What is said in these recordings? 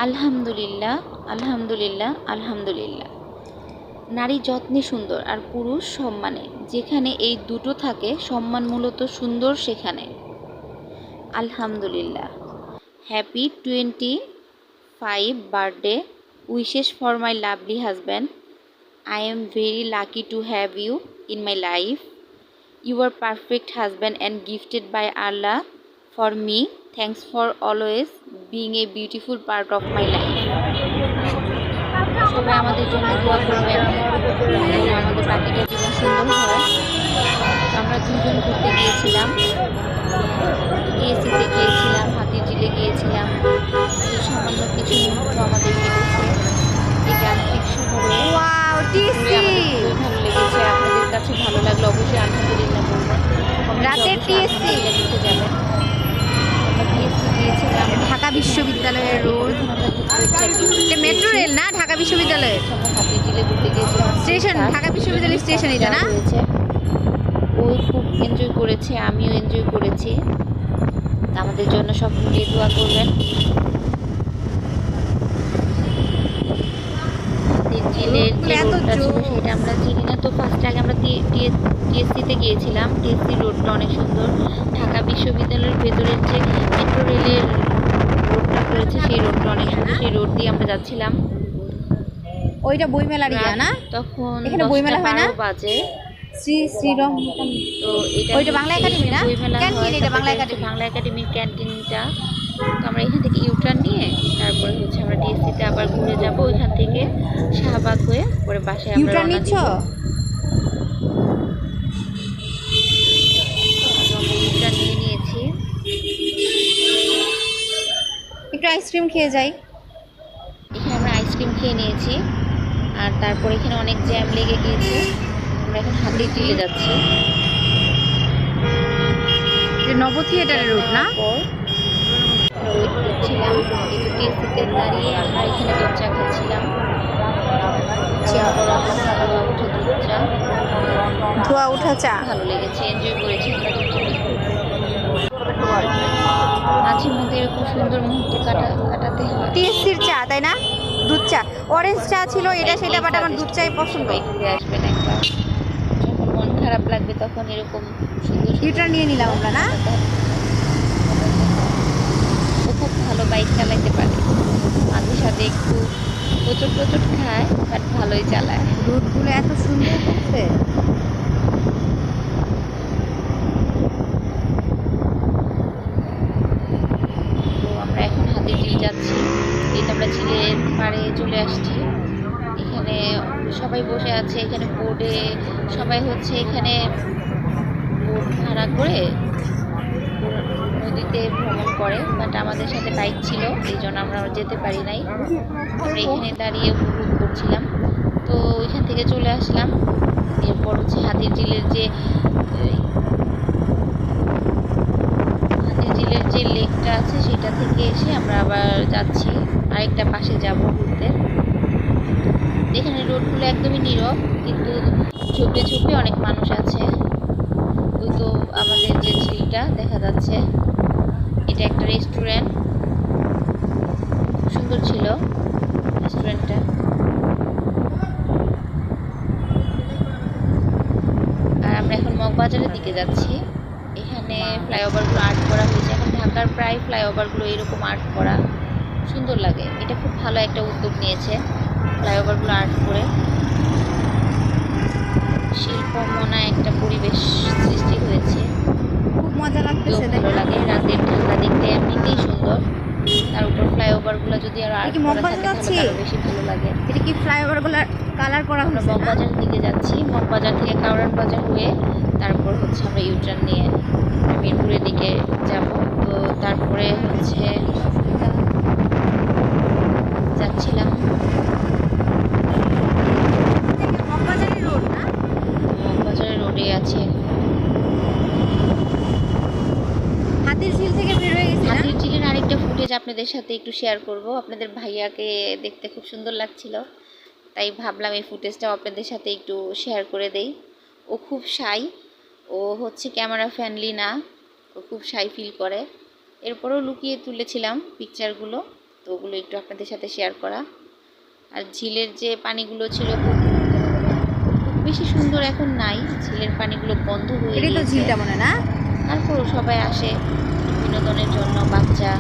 আলহামদুলিল্লাহ, আলহামদুলিল্লাহ, আলহামদুলিল্লাহ। নারী যত্নে সুন্দর আর পুরুষ সম্মানে। যেখানে এই দুটো থাকে, সম্মান মূলত সুন্দর সেখানে। আলহামদুলিল্লাহ। Happy 25 birthday wishes for my lovely husband. I am very lucky to have you in my life. You are perfect husband and gifted by Allah for me. Thanks for always being a beautiful part of my life. সবাই আমাদের জন্য দোয়া করবেন যেন আমাদের বাকিটা জীবন সুন্দর হয়। তো আমরা দুজন ঘুরতে গিয়েছিলাম, টিএসসিতে গিয়েছিলাম, হাতিরঝিলে গিয়েছিলাম। তো সামান্য কিছু মুহূর্ত আমাদের কেটেছে এই যান্ত্রিক শহরে। আমাদের খুবই ভালো লেগেছে। আপনাদের কাছে ভালো লাগলে অবশ্যই আলহামদুলিল্লাহ বলবেন। রাতের টিএসসি লিখে যাবেন। আমরা টিএসসি গিয়েছিলাম, ঢাকা বিশ্ববিদ্যালয়ের রোড, মেট্রো রেল না, ঢাকা বিশ্ববিদ্যালয়ের হাতিরঝিলে ঘুরতে গিয়েছিলাম স্টেশন, ঢাকা বিশ্ববিদ্যালয় স্টেশন এটা না? হয়েছে। ও খুব এনজয় করেছে, আমিও এনজয় করেছি। আমাদের জন্য সব মিলিয়ে দোয়া করবেন। হাতিরঝিলের যে রোডটা ছিল সেটা আমরা চিনি না, তো ফার্স্টে আগে আমরা টিএসসিতে গিয়েছিলাম। টিএসসি রোডটা অনেক সুন্দর। ঢাকা বিশ্ববিদ্যালয়ের ভেতরের যে মেট্রো রেলের রোডটা করেছে সেই রোডটা অনেক সুন্দর। সেই রোড দিয়ে আমরা যাচ্ছিলাম। ওইটা বইমেলার ইয়া না? তখন এখানে বইমেলা হয় না? বাজে। শ্রীরাম, তো এটা ওইটা বাংলা একাডেমি না? ক্যান্টিন, এটা বাংলা একাডেমি, বাংলা একাডেমির ক্যান্টিনটা। তো আমরা এখান থেকে ইউটার্ন নিয়ে তারপরে হচ্ছে আমরা টিএসসিতে আবার ঘুরে যাব। ওইখান থেকে শাহবাগ হয়ে পরে বাসায় আমরা ইউটার্ন নিচ্ছ? ইউটার্ন নিয়ে নিয়েছি। একটু আইসক্রিম খেয়ে যাই। এখানে আমরা আইসক্রিম খেয়ে নিয়েছি আর তারপর এখানে অনেক জ্যাম লেগে গিয়েছে। আমরা এখন হাতিরঝিলে যাচ্ছি। নব থিয়েটারের রোড না? ওয়েট করছিলাম, কিন্তু টিএসসিতে দাঁড়িয়ে আমরা এখানে দুধ চা খাচ্ছিলাম। ধোয়া উঠা চা ভালো লেগেছে, এনজয় করেছি আমরা দুজনে। মাঝে মধ্যে এরকম সুন্দর মুহূর্ত কাটাতে হয়। টিএসসির চা তাই না? দুধ চা, অরেঞ্জ চা ছিল এটা সেটা, বাট আমার দুধ চাই পছন্দ। ঘুরে আসবেন একবার, যখন মন খারাপ লাগবে তখন এরকম সুন্দর ইউটার্ন নিয়ে নিলাম আমরা না? ও খুব ভালো বাইক চালাইতে পারে, মাঝে সাথে একটু প্রচুর খায়, বাট ভালোই চালায়। রুটগুলো এত সুন্দর করছে। তো আমরা এখন হাতিরঝিল যাচ্ছি। এই তো আমরা ঝিলের পাড়ে চলে আসছি। এখানে সবাই বসে আছে, এখানে বোর্ডে সবাই হচ্ছে এখানে বোট ভাড়া করে নদীতে ভ্রমণ করে, বাট আমাদের সাথে বাইক ছিল এই জন্য আমরা যেতে পারি নাই। আমরা এখানে দাঁড়িয়ে উপভোগ করছিলাম। তো ওইখান থেকে চলে আসলাম। এরপর হচ্ছে হাতিরঝিলের যে লেকটা আছে সেটা থেকে এসে আমরা আবার যাচ্ছি আরেকটা পাশে যাব ঘুরতে। এখানে রোডগুলো একদমই নীরব, কিন্তু ঝোপে ঝোপে অনেক মানুষ আছে। ওই তো আমাদের যে ঝিলটা দেখা যাচ্ছে, এটা একটা রেস্টুরেন্ট, খুব সুন্দর ছিল রেস্টুরেন্টটা। আর আমরা এখন মগবাজারের দিকে যাচ্ছি। এখানে ফ্লাইওভারগুলো আর্ট করা হয়েছে। এখন ঢাকার প্রায় ফ্লাইওভারগুলো এরকম আর্ট করা, সুন্দর লাগে। এটা খুব ভালো একটা উদ্যোগ নিয়েছে, ফ্লাইওভারগুলো আর্ট করে। শিল্পমনা একটা পরিবেশ সৃষ্টি হয়েছে, খুব মজা লাগতেছে, ভালো লাগে। রাতের ঢাকা দেখতে এমনিতেই সুন্দর, তার উপর ফ্লাইওভারগুলো যদি আরো আর্ট করা থাকে তাহলে আরো বেশি ভালো লাগে। এটা কি ফ্লাইওভারগুলো কালার করা আমরা হয়েছে? মগবাজারের দিকে যাচ্ছি। মগবাজার থেকে কাউরান বাজার হয়ে তারপর হচ্ছে আমরা ইউটার্ন নিয়ে মিরপুরের দিকে যাব। তো তারপরে হচ্ছে যাচ্ছিলাম মগবাজারের রোড না? মগবাজারের রোডে আছে। হাতিরঝিল থেকে বের হয়ে গেছি না? হাতিরঝিলের আরেকটা ফুটেজ আপনাদের সাথে একটু শেয়ার করব। আপনাদের ভাইয়াকে দেখতে খুব সুন্দর লাগছিল, তাই ভাবলাম এই ফুটেজটাও আপনাদের সাথে একটু শেয়ার করে দেই। ও খুব শাই, ও হচ্ছে ক্যামেরা ফ্রেন্ডলি না, ও খুব শাই ফিল করে। এরপরেও লুকিয়ে তুলেছিলাম পিকচারগুলো। তো ওগুলো একটু আপনাদের সাথে শেয়ার করা। আর ঝিলের যে পানিগুলো ছিল খুব বেশি সুন্দর এখন নাই, ঝিলের পানিগুলো বন্ধ হয়ে এটাই তো গিয়েছে। ঝিলটা মনে না? তারপরও সবাই আসে বিনোদনের জন্য, বাচ্চা,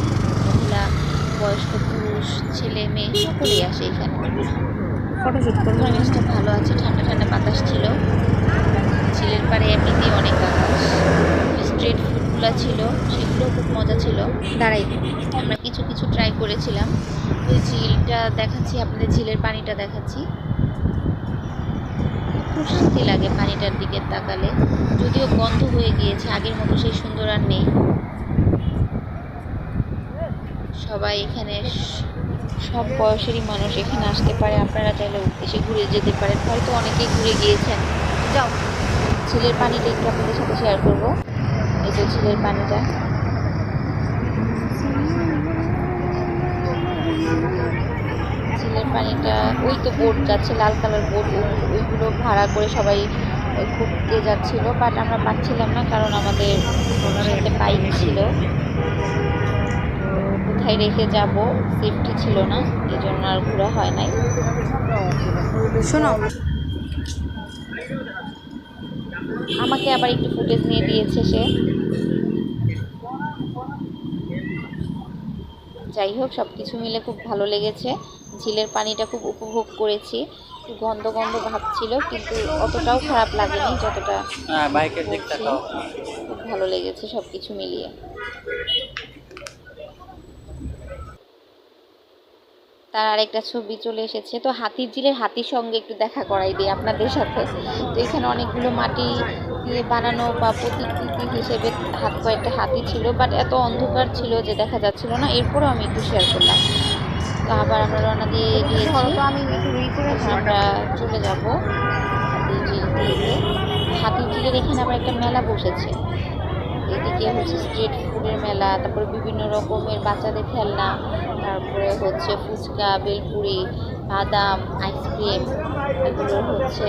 মহিলা, বয়স্ক, পুরুষ, ছেলে মেয়ে সকলেই আসে এখানে। ফটোশুট করবো। পরিবেশটা ভালো আছে, ঠান্ডা ঠান্ডা বাতাস ছিল। ঝিলের পাড়ে এমনিতেই অনেক বাতাস। স্ট্রিট ফুডগুলো ছিল, সেগুলোও খুব মজা ছিল। দাঁড়াই। আমরা কিছু কিছু ট্রাই করেছিলাম। ওই ঝিলটা দেখাচ্ছি আপনাদের, ঝিলের পানিটা দেখাচ্ছি। খুব শান্তি লাগে পানিটার দিকে তাকালে, যদিও বন্ধ হয়ে গিয়েছে, আগের মতো সেই সুন্দর আর নেই। সবাই এখানে সব বয়সেরই মানুষ এখানে আসতে পারে, আপনারা চাইলে এসে ঘুরে যেতে পারেন, হয়তো অনেকেই ঘুরে গিয়েছেন। যাও, ঝিলের পানিটা একটু আপনাদের সাথে শেয়ার করবো। এই যে ঝিলের পানিটা, ঝিলের পানিটা, ওই তো বোট যাচ্ছে, লাল কালার বোট, ওইগুলো ভাড়া করে সবাই ঘুরতে যাচ্ছিল, বাট আমরা পাচ্ছিলাম না কারণ আমাদের সাথে বাইক ছিল, কোথায় রেখে যাব সেফটি ছিল না, এই জন্য আর ঘোরা হয় নাই। শোনো, আমাকে আবার একটু ফুটেজ নিয়ে দিয়েছে সে। যাই হোক, সব কিছু মিলে খুব ভালো লেগেছে। ঝিলের পানিটা খুব উপভোগ করেছি। একটু গন্ধ গন্ধ ভাব ছিল, কিন্তু অতটাও খারাপ লাগেনি যতটা বলছি। খুব ভালো লেগেছে সব কিছু মিলিয়ে। তার আরেকটা ছবি চলে এসেছে। তো হাতির ঝিলের হাতির সঙ্গে একটু দেখা করাই দিই আপনাদের সাথে। তো এখানে অনেকগুলো মাটি দিয়ে বানানো বা প্রতিকৃতি হিসেবে কয়েকটা হাতি ছিল, বাট এত অন্ধকার ছিল যে দেখা যাচ্ছিল না, এরপরেও আমি একটু শেয়ার করলাম। তো আবার আমরা রওনা দিয়ে গিয়েছি, এখন আমরা চলে যাব হাতির ঝিল থেকে। হাতির ঝিলের এখানে আবার একটা মেলা বসেছে, এদিকে হচ্ছে স্ট্রিট ফুডের মেলা, তারপরে বিভিন্ন রকমের বাচ্চাদের খেলনা, তারপরে হচ্ছে ফুচকা, বেলপুরি, বাদাম, আইসক্রিম, এগুলো হচ্ছে